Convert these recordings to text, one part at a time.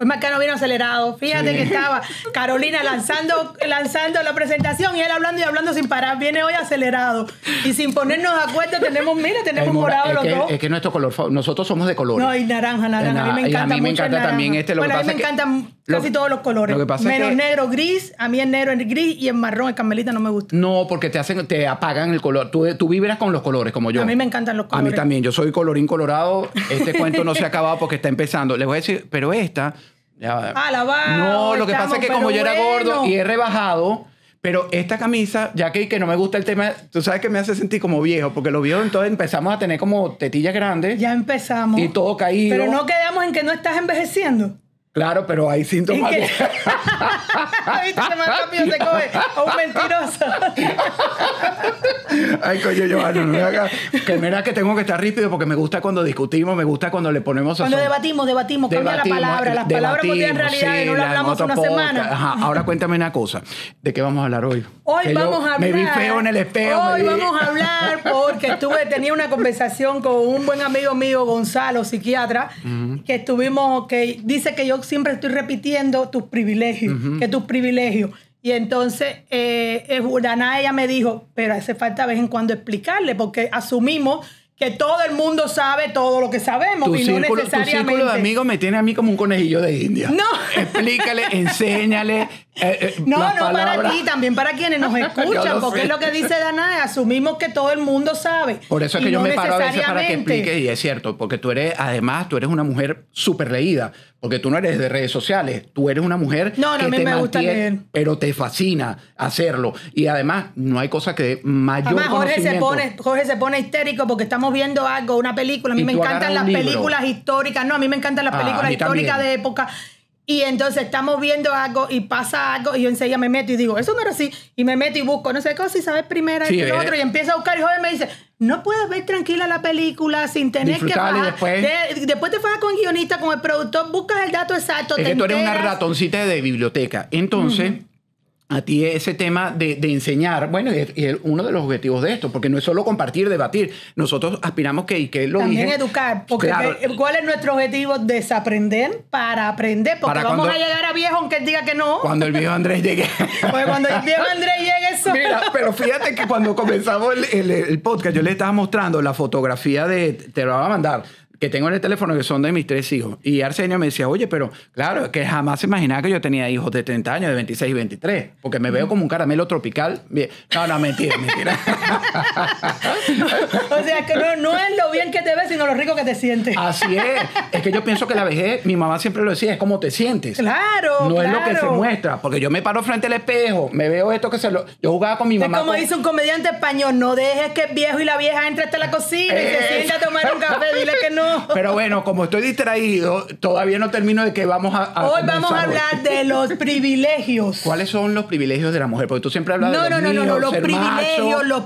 Hoy Marcano vino acelerado. Fíjate que estaba Carolina lanzando la presentación y él hablando y hablando sin parar. Viene hoy acelerado. Y sin ponernos de acuerdo tenemos morado los dos. Es que nuestro color, nosotros somos de colores. No, y naranja. A mí me encanta mucho el naranja. También bueno, a mí me encantan casi todos los colores. Lo que pasa menos es que, negro, gris. A mí el negro, el gris y el marrón, el carmelita no me gusta. No, porque te apagan el color. Tú vibras con los colores como yo. A mí me encantan los colores. A mí también. Yo soy colorín colorado. Este cuento no se ha acabado porque está empezando. Les voy a decir, pero esta... No, lo que pasa es que como yo era gordo y he rebajado, pero esta camisa, ya que no me gusta el tema, tú sabes que me hace sentir como viejo, porque los viejos entonces empezamos a tener como tetillas grandes. Ya empezamos. Y todo caído. Pero no quedamos en que no estás envejeciendo. Claro, pero hay síntomas. ¿Viste que más rápido se coge a un mentiroso? Ay, coño, Johanna, no me haga... Que mira que tengo que estar rípido porque me gusta cuando discutimos, me gusta cuando le ponemos... Cuando debatimos, cambia la palabra. Las palabras no tienen realidad y no lo hablamos una semana. Ajá, ahora cuéntame una cosa. ¿De qué vamos a hablar hoy? Hoy vamos a hablar... Me vi feo en el espejo. Hoy vamos a hablar porque tenía una conversación con un buen amigo mío, Gonzalo, psiquiatra, que dice que yo siempre estoy repitiendo tus privilegios, que tus privilegios. Y entonces ella me dijo, pero hace falta de vez en cuando explicarle, porque asumimos que todo el mundo sabe todo lo que sabemos y no necesariamente. Tu círculo de amigos me tiene a mí como un conejillo de India. No. Explícale, enséñale. No para ti, también para quienes nos escuchan, porque es lo que dice Danae, asumimos que todo el mundo sabe. Por eso es que yo me paro a veces para que explique, y es cierto, porque tú eres una mujer súper leída, porque tú no eres de redes sociales, tú eres una mujer que a mí me gusta leer, pero te fascina hacerlo, y además no hay cosa que mayor conocimiento. Jorge se pone histérico porque estamos viendo algo, una película, a mí me encantan las películas históricas, a mí me encantan las películas históricas de época. Y entonces estamos viendo algo y pasa algo y yo enseguida me meto y digo, eso no era así. Y me meto y busco, no sé qué cosa, y sabes primero y lo otro. Y empiezo a buscar y Jorge me dice, no puedes ver tranquila la película sin tener que bajar. Después te fajas con el guionista, con el productor, buscas el dato exacto. Es que tú eres una ratoncita de biblioteca. Entonces... A ti ese tema de enseñar, bueno, es uno de los objetivos de esto, porque no es solo compartir, debatir. Nosotros aspiramos que lo también educar, porque claro, ¿cuál es nuestro objetivo? Desaprender para aprender, porque vamos a llegar a viejo aunque él diga que no. Cuando el viejo Andrés llegue. Pues cuando el viejo Andrés llegue eso. Mira, pero fíjate que cuando comenzamos el podcast, yo le estaba mostrando la fotografía te lo voy a mandar, que tengo en el teléfono, que son de mis 3 hijos. Y Arsenio me decía, oye, pero claro, que jamás se imaginaba que yo tenía hijos de 30 años, de 26 y 23. Porque me veo como un caramelo tropical. No, mentira. O sea, que no es lo bien que te ves, sino lo rico que te sientes. Así es. Es que yo pienso que la vejez, mi mamá siempre lo decía, es como te sientes. Claro, No es lo que se muestra. Porque yo me paro frente al espejo, me veo esto yo jugaba con mi mamá. Es como dice un comediante español, no dejes que el viejo y la vieja entren hasta la cocina y se sienten a tomar un café, dile que no. Pero bueno, como estoy distraído, todavía no termino de que vamos a hoy vamos a hablar de los privilegios. ¿Cuáles son los privilegios de la mujer? Porque tú siempre hablas los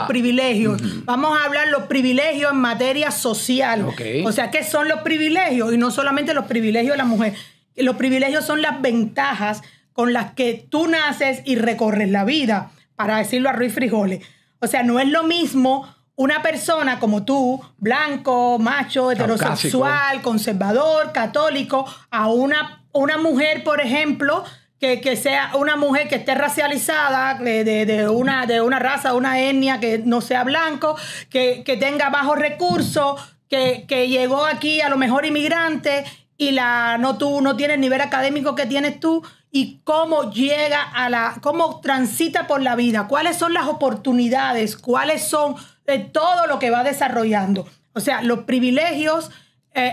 privilegios. Vamos a hablar los privilegios en materia social. Okay. O sea, ¿qué son los privilegios? Y no solamente los privilegios de la mujer. Los privilegios son las ventajas con las que tú naces y recorres la vida, para decirlo a Ruiz Frijoles. O sea, no es lo mismo una persona como tú, blanco, macho, heterosexual, conservador, católico, a una mujer, por ejemplo, que sea una mujer que esté racializada, de una raza, una etnia, que no sea blanco, que tenga bajos recursos, que llegó aquí a lo mejor inmigrante y no tiene el nivel académico que tienes tú. Y cómo cómo transita por la vida, cuáles son las oportunidades, cuáles son todo lo que va desarrollando. O sea, los privilegios,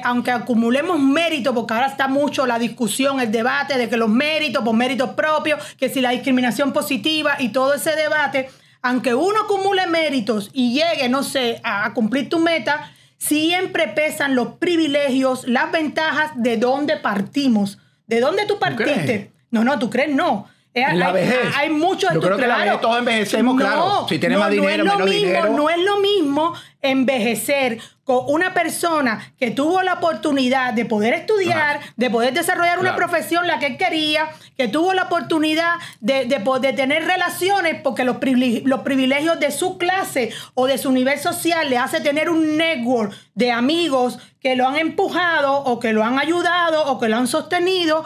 aunque acumulemos méritos, porque ahora está mucho la discusión, el debate de que los méritos, por méritos propios, que si la discriminación positiva y todo ese debate, aunque uno acumule méritos y llegue, no sé, a cumplir tu meta, siempre pesan los privilegios, las ventajas de dónde partimos. ¿De dónde tú partiste? No, ¿tú crees? No. En la vejez. Hay muchos yo creo que la vejez todos envejecemos, claro. Si tienes más dinero, menos dinero. No es lo mismo envejecer con una persona que tuvo la oportunidad de poder estudiar, de poder desarrollar una profesión, la que él quería, que tuvo la oportunidad de poder tener relaciones porque los privilegios de su clase o de su nivel social le hace tener un network de amigos que lo han empujado o que lo han ayudado o que lo han sostenido.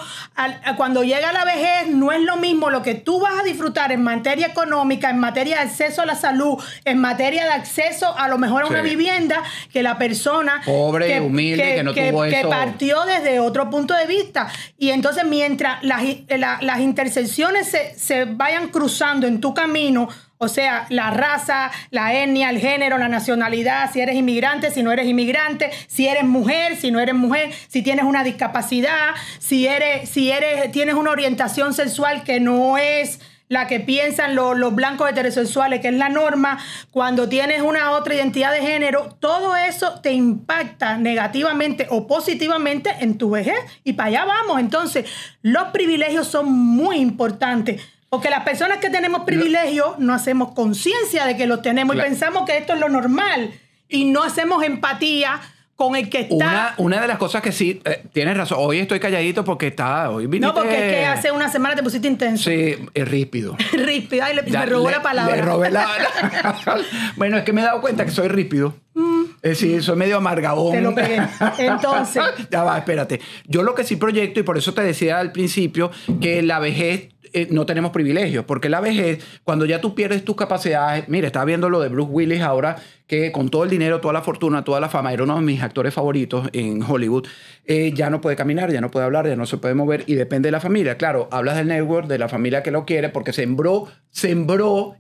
Cuando llega la vejez no es lo mismo lo que tú vas a disfrutar en materia económica, en materia de acceso a la salud, en materia de acceso a lo mejor a una vivienda, que la persona pobre, humilde, que no tuvo eso. Que partió desde otro punto de vista. Y entonces mientras las intersecciones se vayan cruzando en tu camino, o sea, la raza, la etnia, el género, la nacionalidad, si eres inmigrante, si no eres inmigrante, si eres mujer, si no eres mujer, si tienes una discapacidad, si tienes una orientación sexual que no es la que piensan los blancos heterosexuales, que es la norma, cuando tienes una otra identidad de género, todo eso te impacta negativamente o positivamente en tu vejez. Y para allá vamos. Entonces, los privilegios son muy importantes. Porque las personas que tenemos privilegios no hacemos conciencia de que los tenemos y pensamos que esto es lo normal y no hacemos empatía con el que está. Una de las cosas que sí, tienes razón, hoy estoy calladito porque hoy viniste... No, porque es que hace una semana te pusiste intenso. Sí, ríspido. Ríspido, ay, me robó la palabra. Le robé Bueno, es que me he dado cuenta que soy ríspido. Es decir, soy medio amargabón. Te lo pegué. Entonces... Ya va, espérate. Yo lo que sí proyecto, y por eso te decía al principio, que la vejez... no tenemos privilegios, porque la vejez, cuando ya tú pierdes tus capacidades, mira, estaba viendo lo de Bruce Willis ahora, que con todo el dinero, toda la fortuna, toda la fama, era uno de mis actores favoritos en Hollywood, ya no puede caminar, ya no puede hablar, ya no se puede mover y depende de la familia. Claro, hablas del network, de la familia que lo quiere, porque sembró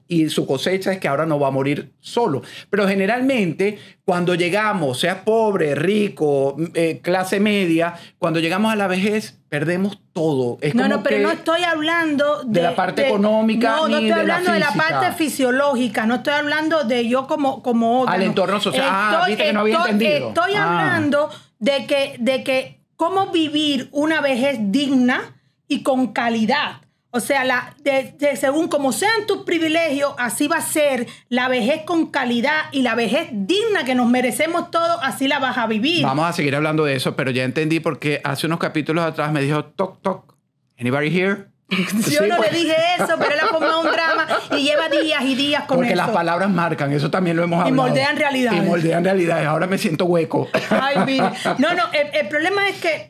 y su cosecha es que ahora no va a morir solo. Pero generalmente, cuando llegamos, sea pobre, rico, clase media, cuando llegamos a la vejez, perdemos todo. Es pero no estoy hablando de la parte económica. No estoy hablando de la parte fisiológica. No estoy hablando de yo como órgano. Al entorno social. Viste que no había entendido. Estoy hablando de que cómo vivir una vejez digna y con calidad. O sea, según como sean tus privilegios, así va a ser la vejez con calidad y la vejez digna que nos merecemos todos, así la vas a vivir. Vamos a seguir hablando de eso, pero ya entendí porque hace unos capítulos atrás me dijo, toc, toc, anybody here? Yo no le dije eso, pero él ha formado un drama y lleva días y días con porque eso. Porque las palabras marcan, eso también lo hemos hablado. Y moldean realidades. Y moldean realidades. Ahora me siento hueco. Ay, mire. No, el problema es que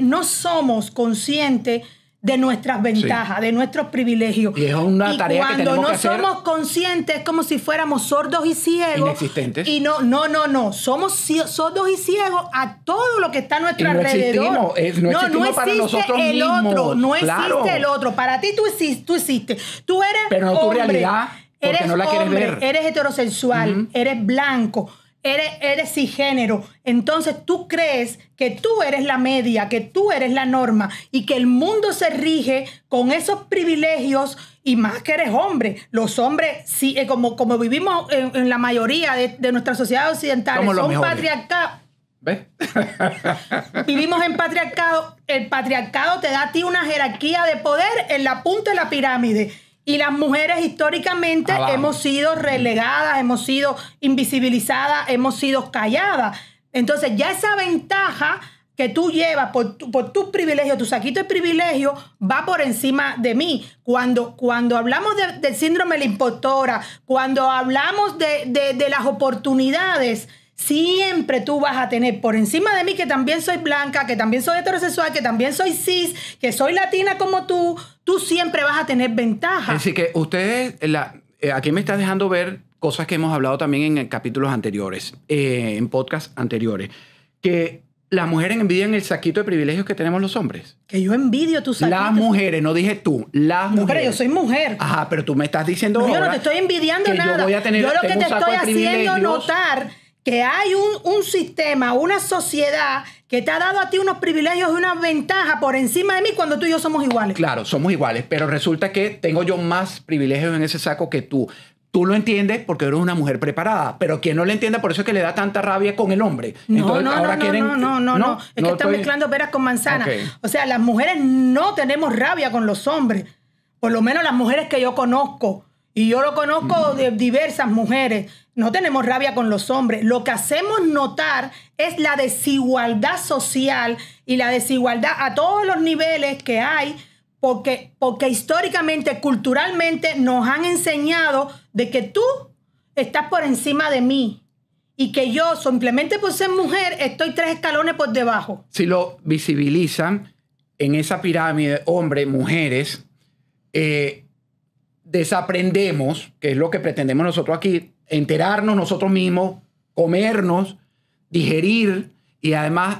no somos conscientes de nuestras ventajas, de nuestros privilegios. Y es una tarea que tenemos que hacer. Cuando no somos conscientes es como si fuéramos sordos y ciegos. Inexistentes. Y no. Somos sordos y ciegos a todo lo que está a nuestro alrededor. No existimos para nosotros mismos. No existe el otro. Para ti tú existes. Tú eres pero no hombre, tu realidad, porque eres no la quieres hombre, ver. Eres heterosexual, eres blanco. Eres cisgénero, entonces tú crees que tú eres la media, que tú eres la norma y que el mundo se rige con esos privilegios y más que eres hombre. Los hombres, sí, como vivimos en la mayoría de nuestras sociedades occidentales, son patriarcados. ¿Ves? Vivimos en patriarcado. El patriarcado te da a ti una jerarquía de poder en la punta de la pirámide. Y las mujeres históricamente hemos sido relegadas, hemos sido invisibilizadas, hemos sido calladas. Entonces ya esa ventaja que tú llevas por tus privilegios, tu saquito de privilegio, va por encima de mí. Cuando hablamos del síndrome de la impostora, cuando hablamos de las oportunidades, siempre tú vas a tener por encima de mí, que también soy blanca, que también soy heterosexual, que también soy cis, que soy latina como tú siempre vas a tener ventaja. Así que ustedes, aquí me estás dejando ver cosas que hemos hablado también en capítulos anteriores, en podcasts anteriores, que las mujeres envidian el saquito de privilegios que tenemos los hombres. Que yo envidio tu saquito. Las mujeres, no dije tú, las mujeres. No, pero yo soy mujer. Ajá, pero tú me estás diciendo no, ahora yo no te estoy envidiando que nada. Yo voy a tener, yo lo que te estoy haciendo notar que hay un sistema, una sociedad que te ha dado a ti unos privilegios y una ventaja por encima de mí cuando tú y yo somos iguales. Claro, somos iguales, pero resulta que tengo yo más privilegios en ese saco que tú. Tú lo entiendes porque eres una mujer preparada, pero quien no lo entiende, por eso es que le da tanta rabia con el hombre. No. Es que están mezclando peras con manzanas. Okay. O sea, las mujeres no tenemos rabia con los hombres. Por lo menos las mujeres que yo conozco. Y yo lo conozco de diversas mujeres. No tenemos rabia con los hombres. Lo que hacemos notar es la desigualdad social y la desigualdad a todos los niveles que hay porque históricamente, culturalmente, nos han enseñado de que tú estás por encima de mí y que yo, simplemente por ser mujer, estoy 3 escalones por debajo. Si lo visibilizan en esa pirámide, hombres, mujeres, desaprendemos, que es lo que pretendemos nosotros aquí, enterarnos nosotros mismos, comernos, digerir y además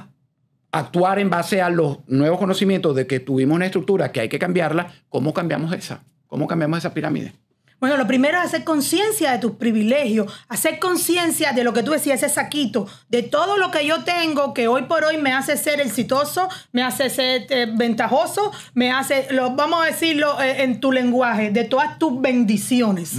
actuar en base a los nuevos conocimientos de que tuvimos una estructura que hay que cambiarla. ¿Cómo cambiamos esa? ¿Cómo cambiamos esa pirámide? Bueno, lo primero es hacer conciencia de tus privilegios, hacer conciencia de lo que tú decías, ese saquito, de todo lo que yo tengo que hoy por hoy me hace ser exitoso, me hace ser ventajoso, me hace, vamos a decirlo en tu lenguaje, de todas tus bendiciones.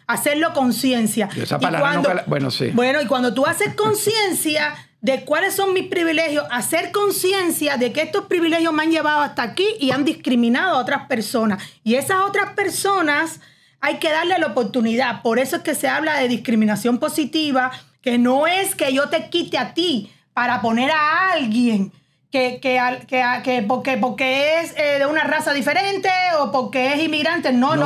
Hacerlo conciencia. Esa palabra nunca bueno, sí. Bueno, y cuando tú haces conciencia de cuáles son mis privilegios, hacer conciencia de que estos privilegios me han llevado hasta aquí y han discriminado a otras personas. Y esas otras personas hay que darle la oportunidad. Por eso es que se habla de discriminación positiva, que no es que yo te quite a ti para poner a alguien porque es de una raza diferente o porque es inmigrante. No.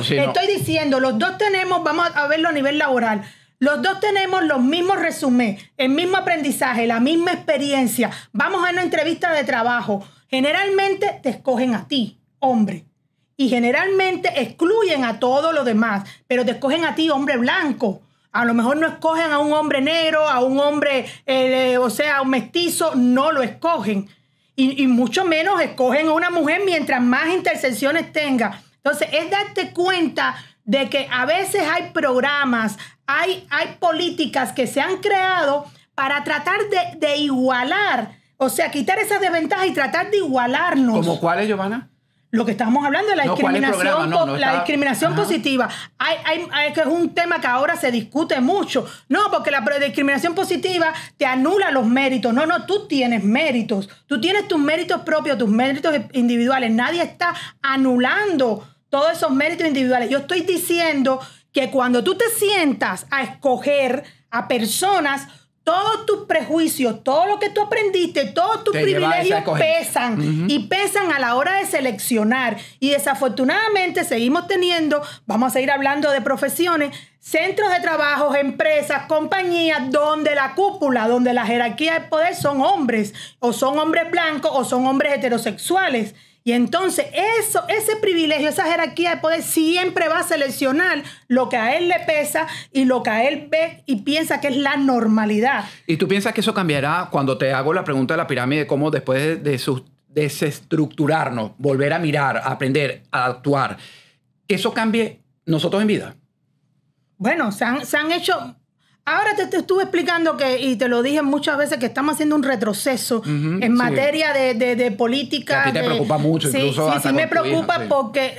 Sí, Estoy diciendo, los dos tenemos, vamos a verlo a nivel laboral, los dos tenemos los mismos resúmenes, el mismo aprendizaje, la misma experiencia. Vamos a una entrevista de trabajo. Generalmente te escogen a ti, hombre. Y generalmente excluyen a todos los demás, pero te escogen a ti, hombre blanco. A lo mejor no escogen a un hombre negro, a un hombre, a un mestizo, no lo escogen. Y mucho menos escogen a una mujer mientras más intersecciones tenga. Entonces, es darte cuenta de que a veces hay programas, hay políticas que se han creado para tratar de igualar, o sea, quitar esas desventajas y tratar de igualarnos. ¿Cómo cuáles, Giovanna? Lo que estamos hablando de la discriminación positiva. Que es un tema que ahora se discute mucho. No, porque la discriminación positiva te anula los méritos. No, tú tienes méritos. Tú tienes tus méritos propios, tus méritos individuales. Nadie está anulando todos esos méritos individuales. Yo estoy diciendo que cuando tú te sientas a escoger a personas, todos tus prejuicios, todo lo que tú aprendiste, todos tus privilegios pesan y pesan a la hora de seleccionar. Y desafortunadamente seguimos teniendo, vamos a seguir hablando de profesiones, centros de trabajo, empresas, compañías, donde la cúpula, donde la jerarquía de poder son hombres, o son hombres blancos, o son hombres heterosexuales. Y entonces ese privilegio, esa jerarquía de poder siempre va a seleccionar lo que a él le pesa y lo que a él ve y piensa que es la normalidad. ¿Y tú piensas que eso cambiará cuando te hago la pregunta de la pirámide, cómo después de desestructurarnos, volver a mirar, a aprender, a actuar, que eso cambie nosotros en vida? Bueno, se han hecho... Ahora te estuve explicando y te lo dije muchas veces, que estamos haciendo un retroceso en materia de política. A ti te preocupa mucho, incluso. Sí, me preocupa porque,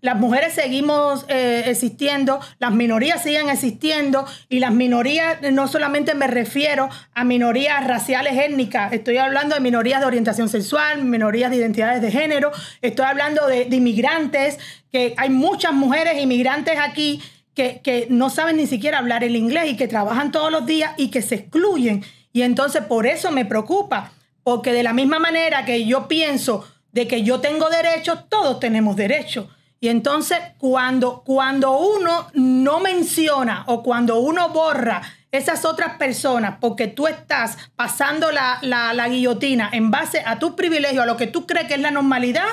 las mujeres seguimos existiendo, las minorías siguen existiendo, y las minorías, no solamente me refiero a minorías raciales, étnicas, estoy hablando de minorías de orientación sexual, minorías de identidades de género, estoy hablando de inmigrantes, que hay muchas mujeres inmigrantes aquí que no saben ni siquiera hablar el inglés y que trabajan todos los días y que se excluyen. Y entonces por eso me preocupa, porque de la misma manera que yo pienso de que yo tengo derechos, todos tenemos derechos. Y entonces cuando uno no menciona o cuando uno borra esas otras personas porque tú estás pasando la guillotina en base a tus privilegios, a lo que tú crees que es la normalidad,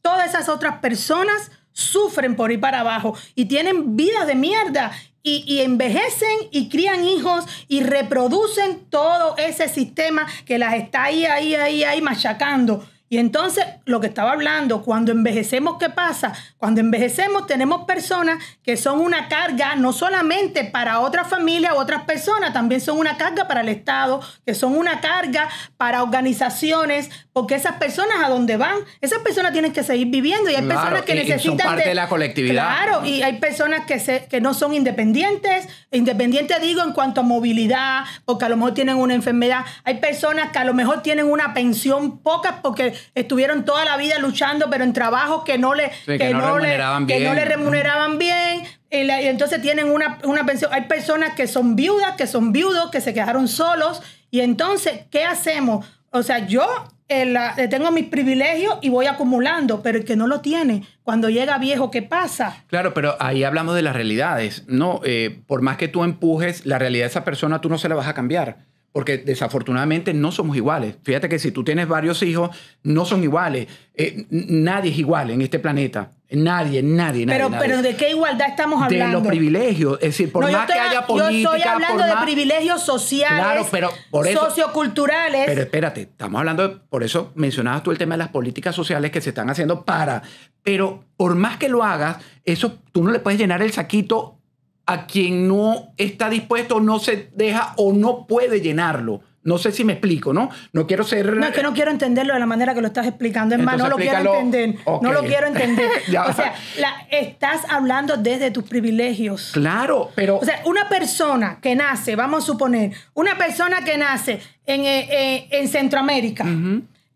todas esas otras personas sufren por ir para abajo y tienen vidas de mierda y envejecen y crían hijos y reproducen todo ese sistema que las está ahí machacando. Y entonces, lo que estaba hablando, cuando envejecemos, ¿qué pasa? Cuando envejecemos tenemos personas que son una carga no solamente para otras familias u otras personas, también son una carga para el Estado, que son una carga para organizaciones, porque esas personas a donde van, esas personas tienen que seguir viviendo y hay personas que necesitan... Son parte de la colectividad. Claro, y hay personas que no son independientes digo en cuanto a movilidad, porque a lo mejor tienen una enfermedad. Hay personas que a lo mejor tienen una pensión poca porque estuvieron toda la vida luchando, pero en trabajos que no le remuneraban bien. Y entonces tienen una pensión. Hay personas que son viudas, que son viudos, que se quedaron solos. Y entonces, ¿qué hacemos? O sea, yo tengo mis privilegios y voy acumulando, pero el que no lo tiene, cuando llega viejo, ¿qué pasa? Claro, pero ahí hablamos de las realidades, ¿no? Por más que tú empujes, la realidad de esa persona tú no se la vas a cambiar. Porque desafortunadamente no somos iguales. Fíjate que si tú tienes varios hijos, no son iguales. Nadie es igual en este planeta. Nadie. Pero ¿de qué igualdad estamos hablando? De los privilegios. Es decir, por más que haya política... Yo estoy hablando de privilegios sociales, claro, pero por eso, socioculturales. Pero espérate, estamos hablando... Por eso mencionabas tú el tema de las políticas sociales que se están haciendo para... Pero por más que lo hagas, eso tú no le puedes llenar el saquito a quien no está dispuesto, no se deja o no puede llenarlo. No sé si me explico, ¿no? No quiero ser... No, es que no quiero entenderlo de la manera que lo estás explicando. Es más, no lo quiero entender. Okay. No lo quiero entender. O sea, estás hablando desde tus privilegios. Claro, pero... O sea, una persona que nace, vamos a suponer, una persona que nace en Centroamérica,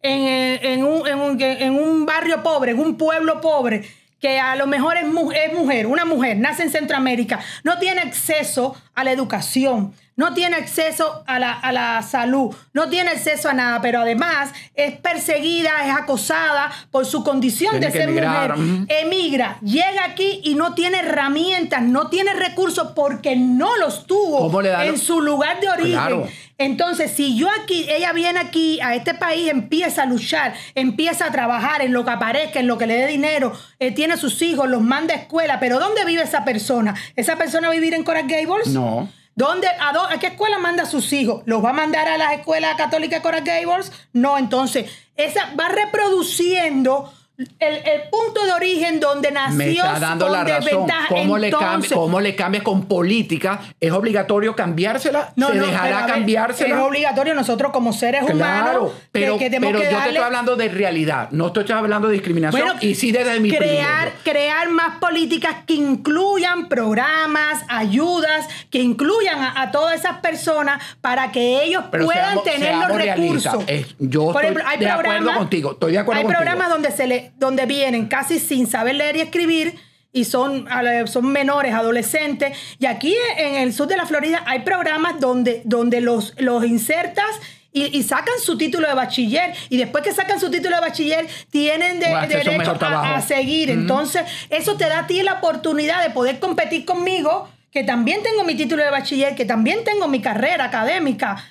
en un barrio pobre, en un pueblo pobre, que a lo mejor es mujer, una mujer, nace en Centroamérica, no tiene acceso a la educación, no tiene acceso a la salud, no tiene acceso a nada, pero además es perseguida, es acosada por su condición de ser mujer. Emigra, llega aquí y no tiene herramientas, no tiene recursos porque no los tuvo en su lugar de origen. Claro. Entonces, si ella viene aquí a este país, empieza a luchar, empieza a trabajar en lo que aparezca, en lo que le dé dinero, tiene sus hijos, los manda a escuela, pero ¿dónde vive esa persona? ¿Esa persona va a vivir en Coral Gables? No. ¿A qué escuela manda a sus hijos? ¿Los va a mandar a la escuela católica de Coral Gables? No, entonces, esa va reproduciendo el punto de origen donde nació. Me está dando la razón. ¿Cómo le cambias con política? ¿Es obligatorio cambiársela? ¿Se dejará cambiársela? Es obligatorio nosotros como seres humanos. Pero yo te estoy hablando de realidad. No estoy hablando de discriminación. Bueno, y sí desde mi crear más políticas que incluyan programas, ayudas, que incluyan a todas esas personas para que ellos puedan tener los recursos. Yo estoy de acuerdo contigo. Hay programas donde vienen casi sin saber leer y escribir y son menores, adolescentes. Y aquí en el sur de la Florida hay programas donde los derecho y sacan su título de bachiller. Y después que sacan su título de bachiller, tienen derecho a seguir. Entonces, eso te da a ti la oportunidad de poder competir conmigo, que también tengo mi título de bachiller, que también tengo mi carrera académica.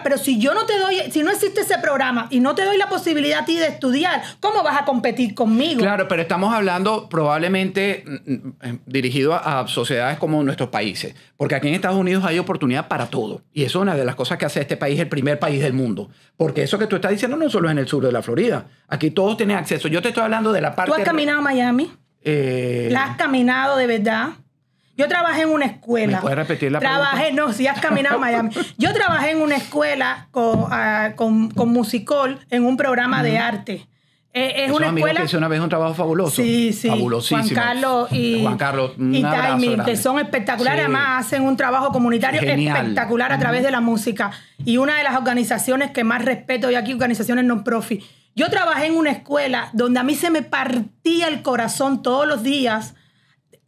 Pero si yo no te doy, si no existe ese programa y no te doy la posibilidad a ti de estudiar, ¿cómo vas a competir conmigo? Claro, pero estamos hablando probablemente dirigido a sociedades como nuestros países, porque aquí en Estados Unidos hay oportunidad para todo. Y eso es una de las cosas que hace este país el primer país del mundo. Porque eso que tú estás diciendo no solo es en el sur de la Florida. Aquí todos tienen acceso. Yo te estoy hablando de la parte... ¿Tú has caminado a Miami? ¿La has caminado de verdad? Yo trabajé en una escuela. ¿Me puedes repetir la pregunta? No, si has caminado a Miami. Yo trabajé en una escuela con Musicol en un programa de arte. Es una escuela que hizo una vez un trabajo fabuloso. Sí. Fabulosísimo. Juan Carlos y Taimi, que son espectaculares. Sí. Además, hacen un trabajo comunitario espectacular a través de la música. Y una de las organizaciones que más respeto hoy aquí, organizaciones non-profit. Yo trabajé en una escuela donde a mí se me partía el corazón todos los días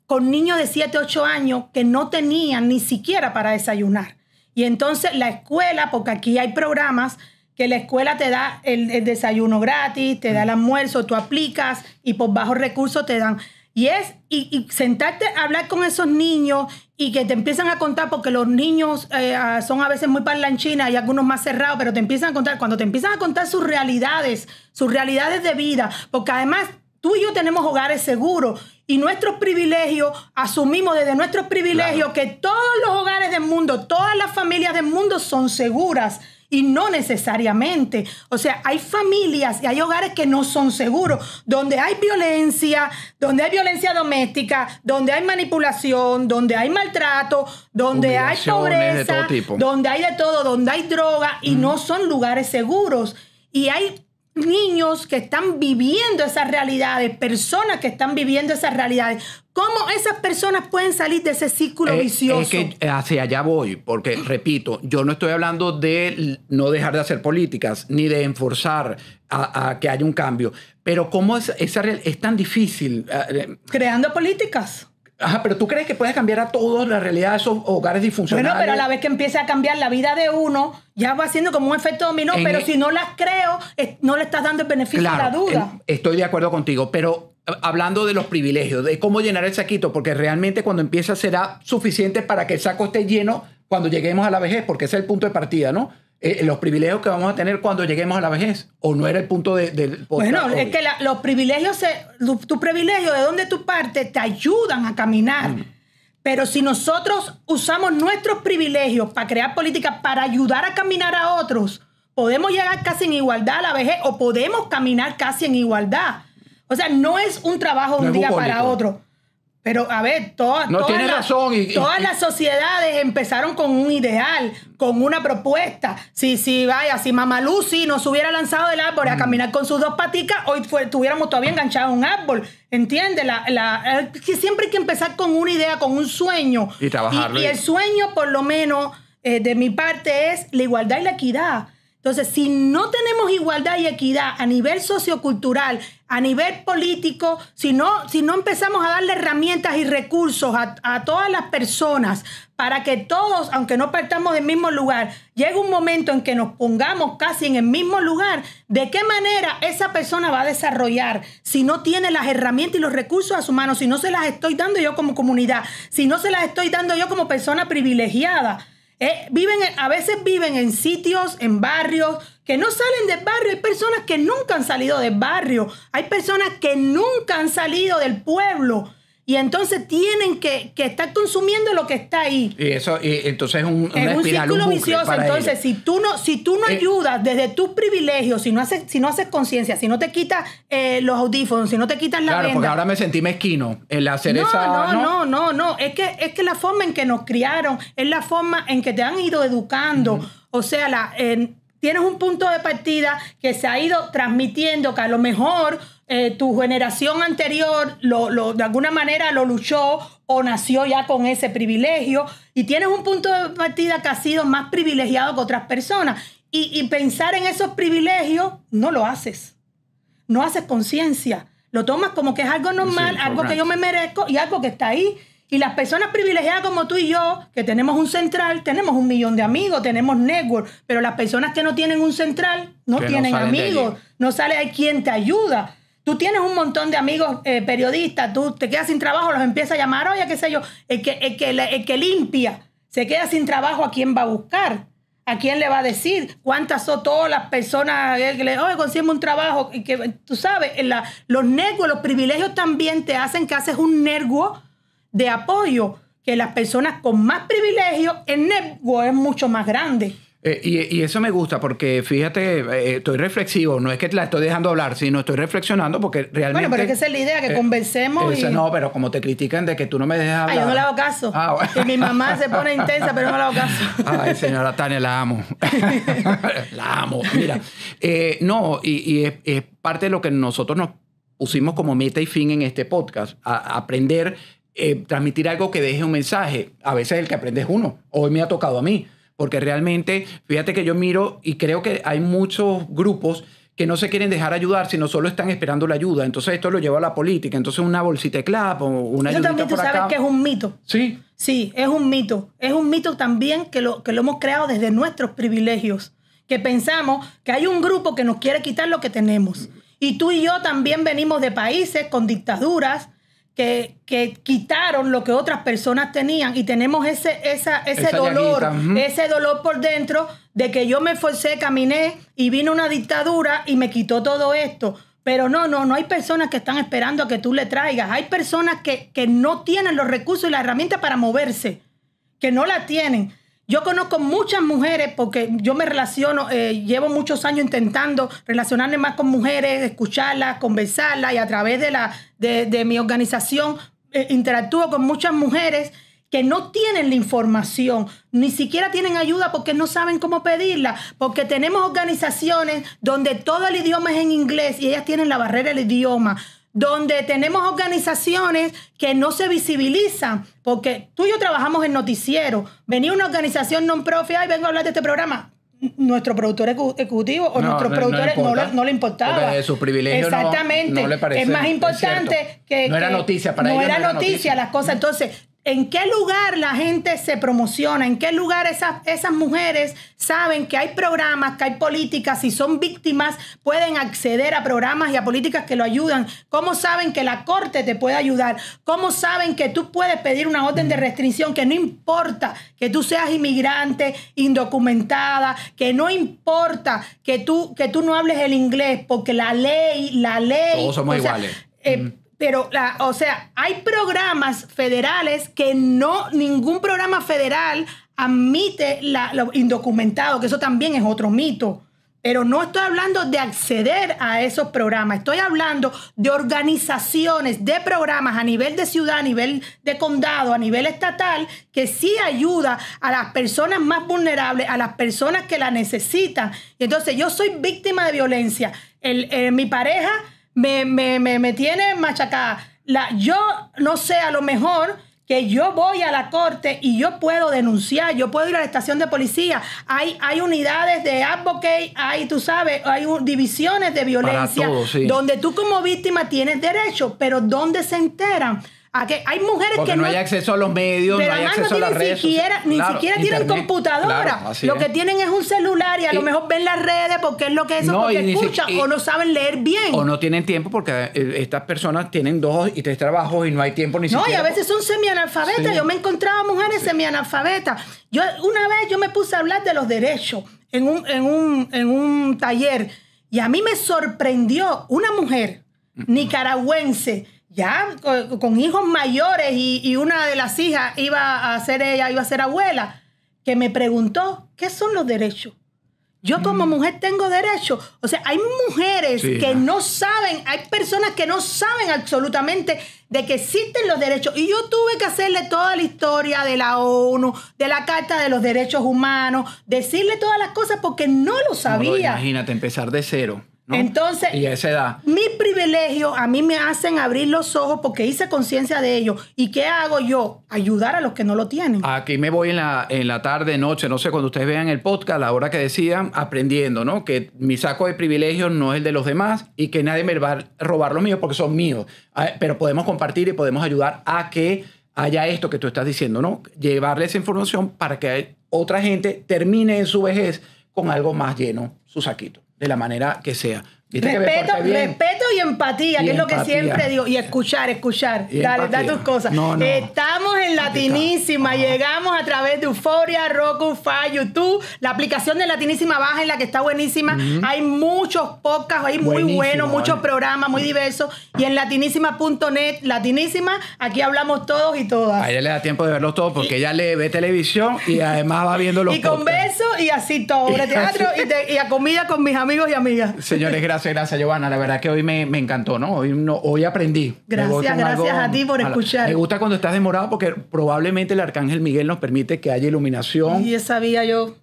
con niños de 7, 8 años que no tenían ni siquiera para desayunar. Y entonces la escuela, porque aquí hay programas que la escuela te da el desayuno gratis, te da el almuerzo, tú aplicas y por bajos recursos te dan. Y sentarte a hablar con esos niños y que te empiezan a contar, porque los niños son a veces muy parlanchinas y algunos más cerrados, pero te empiezan a contar, cuando te empiezan a contar sus realidades de vida, porque además tú y yo tenemos hogares seguros y nuestros privilegios, asumimos desde nuestros privilegios que todos los hogares del mundo, todas las familias del mundo son seguras. Y no necesariamente. O sea, hay familias y hay hogares que no son seguros, donde hay violencia doméstica, donde hay manipulación, donde hay maltrato, donde hay pobreza, donde hay de todo, donde hay droga y no son lugares seguros. Y hay niños que están viviendo esas realidades, personas que están viviendo esas realidades. ¿Cómo esas personas pueden salir de ese círculo vicioso? Es que hacia allá voy, porque, repito, yo no estoy hablando de no dejar de hacer políticas, ni de enforzar a que haya un cambio. Pero ¿cómo es tan difícil? Creando políticas. Ajá, pero ¿tú crees que puedes cambiar a todos la realidad de esos hogares disfuncionales? Bueno, pero a la vez que empieza a cambiar la vida de uno, ya va siendo como un efecto dominó, pero si no las creo, no le estás dando el beneficio de la duda. Estoy de acuerdo contigo, pero hablando de los privilegios, de cómo llenar el saquito, porque realmente cuando empieza será suficiente para que el saco esté lleno cuando lleguemos a la vejez, porque ese es el punto de partida, ¿no? Los privilegios que vamos a tener cuando lleguemos a la vejez, o no era el punto del Bueno, es que los privilegios, tu privilegio de donde tú partes te ayudan a caminar. Pero si nosotros usamos nuestros privilegios para crear políticas para ayudar a caminar a otros, podemos llegar casi en igualdad a la vejez o podemos caminar casi en igualdad. O sea, no es un trabajo de un día para otro. Pero, a ver, todas las sociedades empezaron con un ideal, con una propuesta. Si Mamá Lucy nos hubiera lanzado del árbol a caminar con sus 2 paticas, hoy estuviéramos todavía enganchados a un árbol. ¿Entiendes? Que siempre hay que empezar con una idea, con un sueño. Y trabajarlo. Y el sueño, por lo menos, de mi parte, es la igualdad y la equidad. Entonces, si no tenemos igualdad y equidad a nivel sociocultural, a nivel político, si no empezamos a darle herramientas y recursos a todas las personas para que todos, aunque no partamos del mismo lugar, llegue un momento en que nos pongamos casi en el mismo lugar, ¿de qué manera esa persona va a desarrollar si no tiene las herramientas y los recursos a su mano, si no se las estoy dando yo como comunidad, si no se las estoy dando yo como persona privilegiada? A veces viven en sitios, en barrios que no salen del barrio. Hay personas que nunca han salido del barrio. Hay personas que nunca han salido del pueblo. Y entonces tienen que estar consumiendo lo que está ahí. Y entonces es un círculo vicioso. Entonces, si tú no ayudas desde tus privilegios, si no haces conciencia, si no te quitas los audífonos, si no te quitas la venda. Claro, porque ahora me sentí mezquino el hacer No. Es que la forma en que nos criaron, es la forma en que te han ido educando. O sea, tienes un punto de partida que se ha ido transmitiendo, que a lo mejor tu generación anterior de alguna manera lo luchó o nació ya con ese privilegio, y tienes un punto de partida que ha sido más privilegiado que otras personas. Y pensar en esos privilegios no lo haces. No haces conciencia. Lo tomas como que es algo normal, algo que yo me merezco y algo que está ahí. Y las personas privilegiadas como tú y yo, que tenemos un central, tenemos 1 millón de amigos, tenemos network, pero las personas que no tienen un central no tienen amigos, no sale hay quien te ayuda. Tú tienes un montón de amigos periodistas, tú te quedas sin trabajo, los empiezas a llamar, oye, qué sé yo, el que limpia se queda sin trabajo, ¿a quién va a buscar? ¿A quién le va a decir? ¿Cuántas son todas las personas que le oye, consígueme un trabajo? Y que, tú sabes, los networks, los privilegios también te hacen que haces un network de apoyo, que las personas con más privilegios, el network es mucho más grande. Y eso me gusta porque, fíjate, estoy reflexivo. No es que la estoy dejando hablar, sino estoy reflexionando porque realmente... Bueno, pero es que esa es la idea, que conversemos No, pero como te critican de que tú no me dejas hablar... yo no le hago caso. Bueno. Que mi mamá se pone intensa, pero no le hago caso. Ay, señora Tania, la amo. La amo. Mira, y es parte de lo que nosotros nos pusimos como meta y fin en este podcast. Aprender, transmitir algo que deje un mensaje. A veces el que aprende es uno. Hoy me ha tocado a mí. Porque realmente, fíjate que yo miro y creo que hay muchos grupos que no se quieren dejar ayudar, sino solo están esperando la ayuda. Entonces esto lo lleva a la política. Entonces una bolsita de clap o una ayudita por acá. Tú sabes que es un mito. Sí. Sí, es un mito. Es un mito también que lo hemos creado desde nuestros privilegios. Que pensamos que hay un grupo que nos quiere quitar lo que tenemos. Y tú y yo también venimos de países con dictaduras que quitaron lo que otras personas tenían, y tenemos ese dolor, ese dolor por dentro de que yo me esforcé, caminé y vino una dictadura y me quitó todo esto. Pero no hay personas que están esperando a que tú le traigas. Hay personas que no tienen los recursos y las herramientas para moverse, que no la tienen. Yo conozco muchas mujeres porque yo me relaciono, llevo muchos años intentando relacionarme más con mujeres, escucharlas, conversarlas, y a través de mi organización interactúo con muchas mujeres que no tienen la información, ni siquiera tienen ayuda porque no saben cómo pedirla, porque tenemos organizaciones donde todo el idioma es en inglés y ellas tienen la barrera del idioma, donde tenemos organizaciones que no se visibilizan, porque tú y yo trabajamos en noticiero. Venía una organización non-profit, vengo a hablar de este programa. nuestro productor ejecutivo o nuestros productores no le importaba. Porque su privilegio exactamente. No le parece. Es más importante que... No era noticia para ellos. No era noticia las cosas. Entonces, ¿en qué lugar la gente se promociona? ¿En qué lugar esas mujeres saben que hay programas, que hay políticas? Si son víctimas, pueden acceder a programas y a políticas que lo ayudan. ¿Cómo saben que la corte te puede ayudar? ¿Cómo saben que tú puedes pedir una orden de restricción? Que no importa que tú seas inmigrante, indocumentada, que no importa que tú no hables el inglés, porque la ley... Todos somos iguales. Pero, hay programas federales que ningún programa federal admite lo indocumentado, que eso también es otro mito. Pero no estoy hablando de acceder a esos programas. Estoy hablando de organizaciones, de programas a nivel de ciudad, a nivel de condado, a nivel estatal, que sí ayuda a las personas más vulnerables, a las personas que la necesitan. Y entonces yo soy víctima de violencia. Mi pareja me tiene machacada. Yo no sé, a lo mejor que yo voy a la corte y yo puedo denunciar, yo puedo ir a la estación de policía. Hay unidades de advocate, hay divisiones de violencia, todo, sí, donde tú como víctima tienes derecho, pero ¿dónde se enteran? A que hay mujeres porque que no hay acceso a los medios, pero no hay acceso a las redes sociales. Ni siquiera tienen internet, computadora. Claro, lo que tienen es un celular y a lo mejor ven las redes porque es lo que eso, porque escuchan o no saben leer bien. O no tienen tiempo porque estas personas tienen 2 y 3 trabajos y no hay tiempo ni siquiera. No, y a veces son semianalfabetas. Sí. Yo me encontraba mujeres semianalfabetas. Una vez yo me puse a hablar de los derechos en un taller y a mí me sorprendió una mujer nicaragüense ya con hijos mayores y una de las hijas iba a ser abuela, que me preguntó, ¿qué son los derechos? Yo como mujer tengo derechos. O sea, hay mujeres que no saben, hay personas que no saben absolutamente de que existen los derechos. Y yo tuve que hacerle toda la historia de la ONU, de la Carta de los Derechos Humanos, decirle todas las cosas porque no lo sabía. No, imagínate, empezar de cero, ¿no? Entonces, y a esa edad, mi privilegio a mí me hacen abrir los ojos porque hice conciencia de ello. ¿Y qué hago yo? Ayudar a los que no lo tienen. Aquí me voy en la tarde, noche, no sé, cuando ustedes vean el podcast, a la hora que decidan, aprendiendo, ¿no? Que mi saco de privilegios no es el de los demás y que nadie me va a robar los míos porque son míos. Pero podemos compartir y podemos ayudar a que haya esto que tú estás diciendo, ¿no? Llevarle esa información para que otra gente termine en su vejez con algo más lleno, su saquito, de la manera que sea. Respeto y empatía, que es lo que siempre digo. Y escuchar. Dale tus cosas. No. Estamos en Latinísima. Llegamos a través de Euforia, Roku, Fire, YouTube. La aplicación de Latinísima, bájenla, que está buenísima. Hay muchos podcasts ahí muy buenos, muchos programas muy diversos. Y en latinísima.net, Latinísima, aquí hablamos todos y todas. A ella le da tiempo de verlos todos porque ella ve televisión y además va viendo los podcasts. Y converso y así todo. Sobre teatro y a comida con mis amigos y amigas. Señores, gracias, Giovanna. La verdad que hoy me encantó, ¿no? Hoy aprendí. Gracias a ti por escuchar. Me gusta cuando estás demorado porque probablemente el Arcángel Miguel nos permite que haya iluminación. Y sabía yo.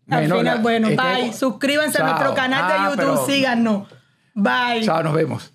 Al final, bye. Suscríbanse a nuestro canal de YouTube. Síganos. Bye. Chao, nos vemos.